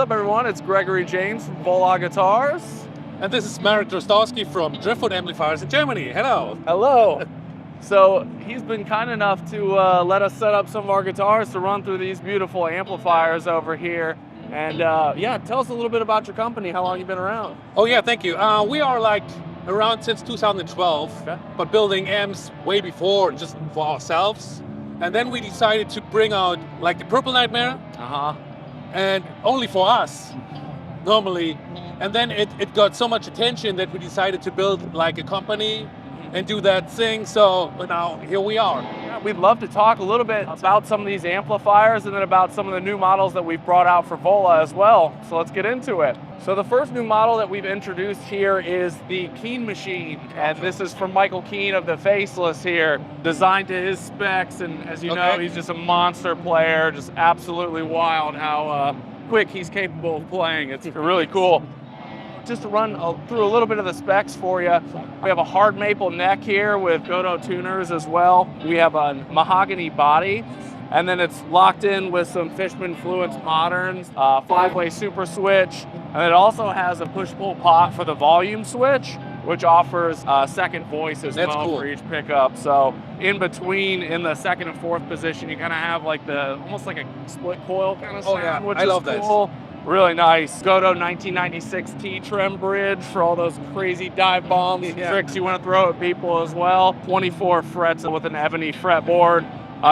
up, everyone? It's Gregory James from Vola Guitars. And this is Marek Drozdowski from Driftwood Amplifiers in Germany. Hello. Hello. So he's been kind enough to let us set up some of our guitars to run through these beautiful amplifiers over here. And yeah, tell us a little bit about your company, how long you've been around. Oh yeah, thank you. We are like around since 2012, Okay. but building amps way before just for ourselves. And then we decided to bring out like the Purple Nightmare, and only for us, normally. And then it got so much attention that we decided to build like a company and do that thing. So now here we are. Yeah, we'd love to talk a little bit about some of these amplifiers and then about some of the new models that we've brought out for Vola as well. So let's get into it. So the first new model that we've introduced here is the Keen Machine. And this is from Michael Keen of the Faceless here, designed to his specs. And as you know, he's just a monster player, just absolutely wild how quick he's capable of playing. It's really cool. Just to run through a little bit of the specs for you, we have a hard maple neck here with Godot tuners as well. We have a mahogany body, and then it's locked in with some Fishman Fluence Moderns, 5-way super switch, and it also has a push-pull pot for the volume switch, which offers a second voice as well for each pickup. So in between, in the second and fourth position, you kind of have like almost like a split coil kind of sound, which is cool. Really nice. Godot 1996 T-trim bridge for all those crazy dive bombs and tricks you want to throw at people as well. 24 frets with an ebony fretboard.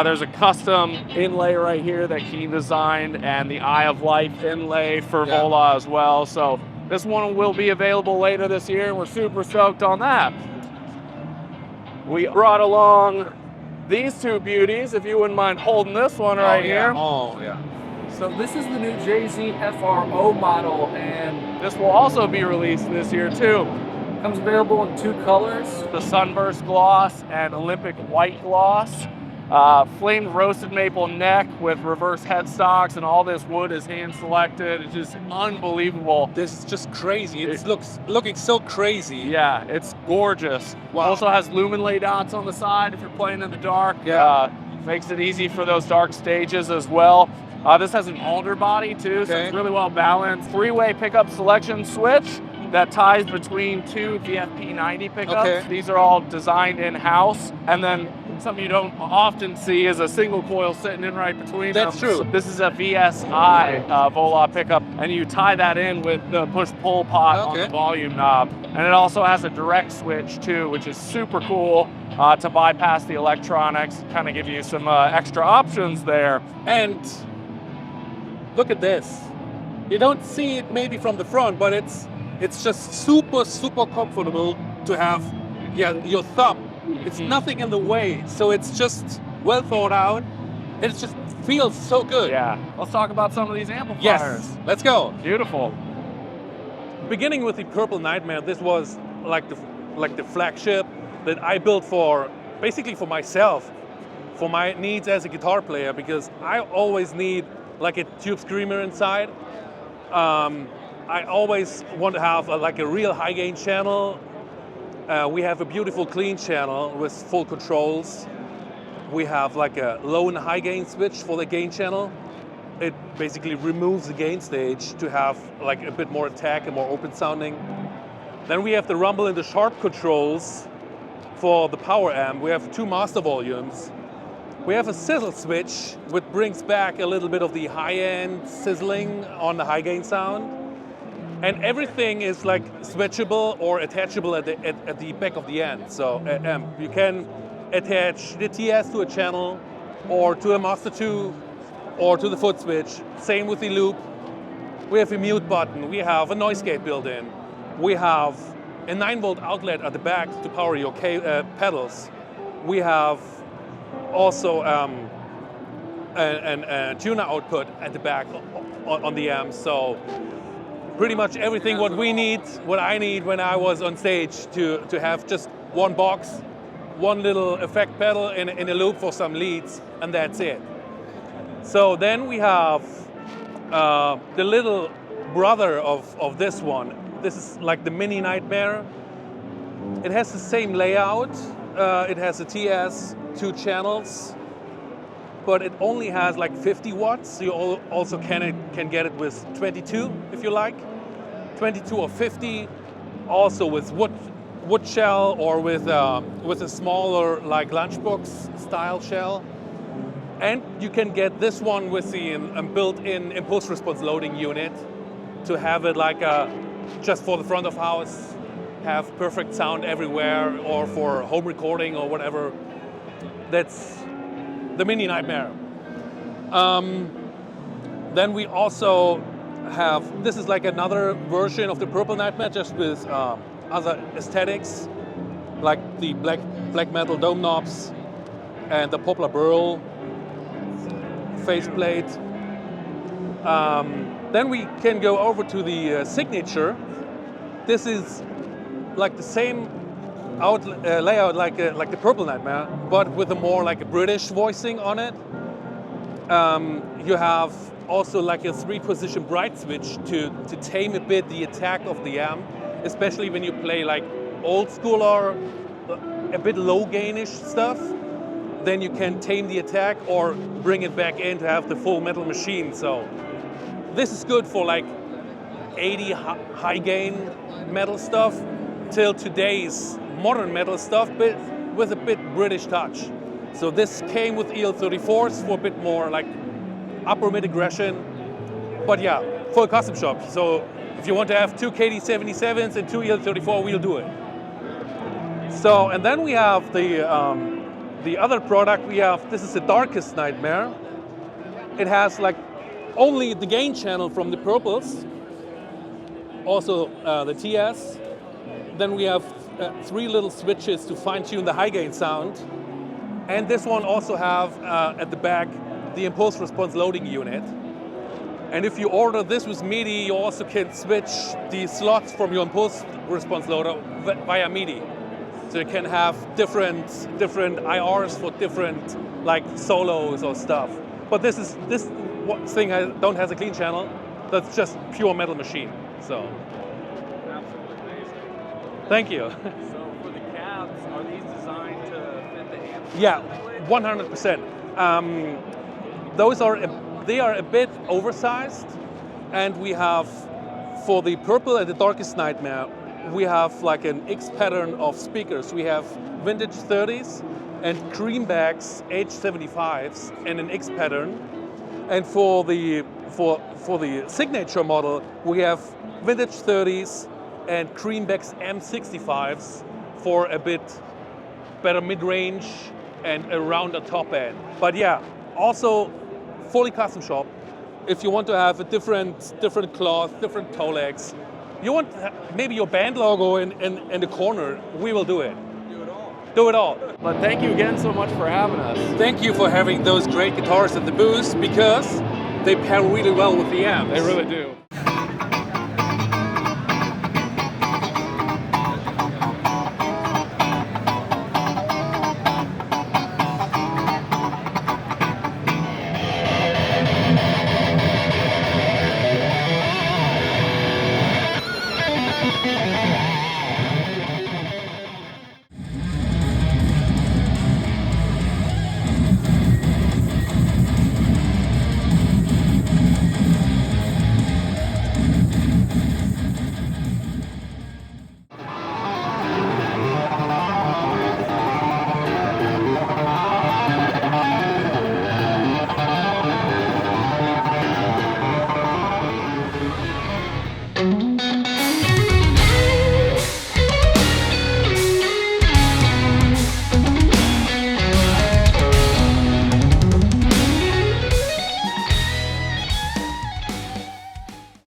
There's a custom inlay right here that Keen designed, and the Eye of Life inlay for Vola as well. So this one will be available later this year, and we're super stoked on that. We brought along these two beauties, if you wouldn't mind holding this one right here. Oh, yeah. So this is the new JZ FRO model, and this will also be released this year too. Comes available in two colors, the Sunburst Gloss and Olympic White Gloss. Flamed roasted maple neck with reverse headstocks, and all this wood is hand selected. It's just unbelievable. This is just crazy. It looking so crazy. Yeah, it's gorgeous. Wow. Also has lumen lay dots on the side if you're playing in the dark. Makes it easy for those dark stages as well. This has an alder body too, so it's really well balanced. 3-way pickup selection switch that ties between two VFP90 pickups. These are all designed in-house. And then something you don't often see is a single coil sitting in right between them. That's true. This is a VSI Vola pickup, and you tie that in with the push-pull pot on the volume knob. And it also has a direct switch too, which is super cool to bypass the electronics, kind of give you some extra options there. And look at this. You don't see it maybe from the front, but it's just super, super comfortable to have your thumb. It's nothing in the way, so it's just well thought out. It just feels so good. Yeah. Let's talk about some of these amplifiers. Yes, let's go. Beautiful. Beginning with the Purple Nightmare, this was like the flagship that I built basically for myself, for my needs as a guitar player, because I always need like a tube screamer inside. I always want to have like a real high gain channel. We have a beautiful clean channel with full controls. We have like a low and high gain switch for the gain channel. It basically removes the gain stage to have like a bit more attack and more open sounding. Then we have the rumble and the sharp controls for the power amp. We have two master volumes. We have a sizzle switch, which brings back a little bit of the high-end sizzling on the high-gain sound. And everything is like switchable or attachable at the back of the end. So you can attach the TS to a channel, or to a Master 2, or to the foot switch. Same with the loop. We have a mute button. We have a noise gate built in. We have a 9-volt outlet at the back to power your pedals. We have also a tuner output at the back on the amp. So pretty much everything what I need when I was on stage to have just one box, one little effect pedal in a loop for some leads, and that's it. So then we have the little brother of this one. This is like the Mini Nightmare. It has the same layout. It has a TS, 2 channels. but it only has like 50 watts. So you also can get it with 22 if you like, 22 or 50. Also with wood shell or with a smaller like lunchbox style shell. And you can get this one with the built-in impulse response loading unit to have it like just for the front of house, have perfect sound everywhere, or for home recording or whatever. That's the Mini Nightmare. Then we also have, this is like another version of the Purple Nightmare, just with other aesthetics, like the black metal dome knobs and the poplar burl faceplate. Then we can go over to the signature. This is like the same layout like the Purple Nightmare, but with a more like a British voicing on it. You have also like a 3-position bright switch to tame a bit the attack of the amp, especially when you play like old school or a bit low gainish stuff. Then you can tame the attack or bring it back in to have the full metal machine. So this is good for like 80 high gain metal stuff till today's modern metal stuff, but with a bit British touch. So this came with EL34s for a bit more like upper mid aggression, but yeah, full custom shop. So if you want to have 2 KD77s and 2 EL34, we'll do it. So, and then we have the other product we have. This is the Darkest Nightmare. It has like only the gain channel from the Purples, also the TS. Then we have 3 little switches to fine-tune the high gain sound. And this one also have at the back the impulse response loading unit. And if you order this with MIDI, you also can switch the slots from your impulse response loader via MIDI. So you can have different IRs for different like solos or stuff. But this thing don't has a clean channel. That's just pure metal machine. So. Absolutely amazing. Thank you. So for the cabs, are these designed to fit the amp? Yeah, 100%. They are a bit oversized, and we have for the Purple and the Darkest Nightmare, we have like an X pattern of speakers. We have vintage 30s and Creambacks H75s and an X pattern. And for the signature model, we have vintage 30s and Creambacks M65s for a bit better mid-range and a rounder top end. But yeah, also fully custom shop. If you want to have a different cloth, different toe legs, you want maybe your band logo in the corner, we will do it. Do it all. But thank you again so much for having us. Thank you for having those great guitars at the booth, because they pair really well with the amps. They really do.